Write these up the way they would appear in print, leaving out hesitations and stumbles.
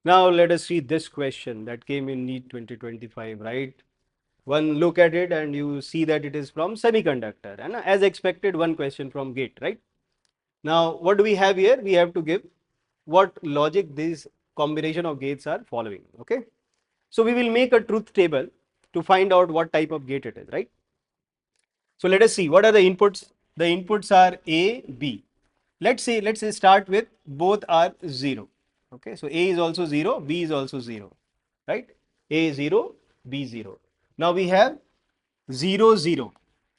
Now let us see this question that came in NEET 2025, right? One look at it and you see that it is from semiconductor, and as expected, one question from gate, right? Now, what do we have here? We have to give what logic these combination of gates are following, okay? So we will make a truth table to find out what type of gate it is, right? So let us see what are the inputs. The inputs are A, B. Let's say start with both are 0. Okay, so A is also 0, B is also 0, right? A 0, B 0. Now we have 0 0.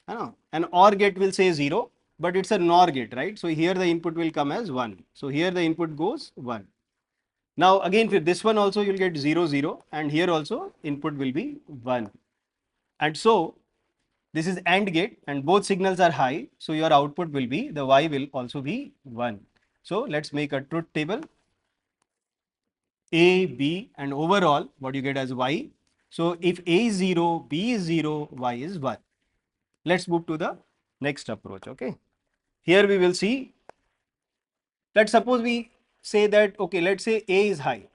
I know an OR gate will say 0, but it's a NOR gate, right? So here the input will come as 1. So here the input goes 1. Now again for this one also you'll get 0 0, and here also input will be 1. And so this is AND gate and both signals are high. So your output will be, the Y will also be 1. So let's make a truth table. A, B, and overall what you get as Y. So if A is 0, B is 0, Y is 1. Let's move to the next approach. Okay. Here we will see, let's suppose we say that, okay, let's say A is high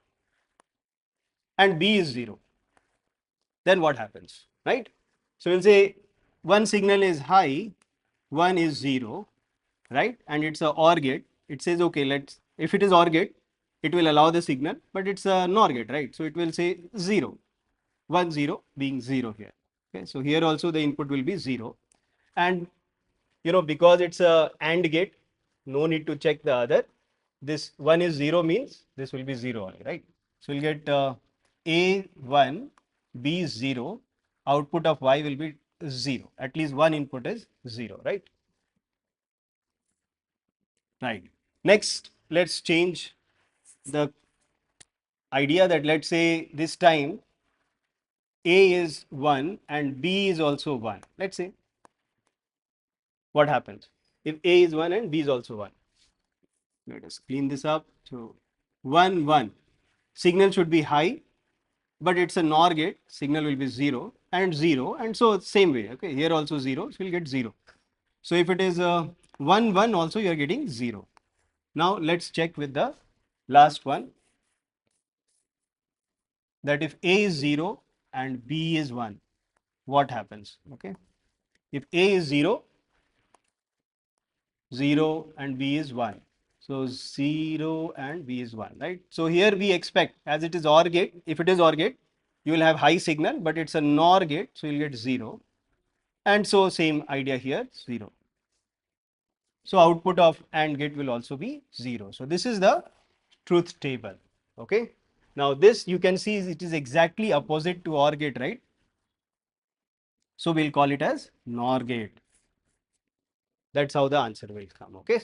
and B is 0. Then what happens, right? So we'll say one signal is high, one is 0, right? And it's a OR gate. It says, okay, if it is OR gate, it will allow the signal, but it's a NOR gate, right? So it will say 0, 1 0 being 0 here. Okay, so here also the input will be 0. And because it's a AND gate, no need to check the other. This 1 is 0 means this will be 0 only, right? So we'll get A 1, B 0, output of Y will be 0. At least one input is 0, right? Right. Next, let's change the idea that let's say this time A is 1 and B is also 1. Let's say what happens if A is 1 and B is also 1. Let us clean this up. So 1 1 signal should be high, but it's a NOR gate, signal will be 0 and 0, and so same way. Okay, here also 0, so we'll get 0. So if it is 1 1 also you are getting 0. Now let's check with the last one, that if A is 0 and B is 1, what happens? Okay, if A is 0, 0 and B is 1. So 0 and B is 1, right? So here we expect, as it is OR gate, if it is OR gate, you will have high signal, but it's a NOR gate, so you'll get 0. And so same idea here, 0. So output of AND gate will also be 0. So this is the truth table. Okay. Now this you can see it is exactly opposite to OR gate, right? So we'll call it as NOR gate. That's how the answer will come. Okay.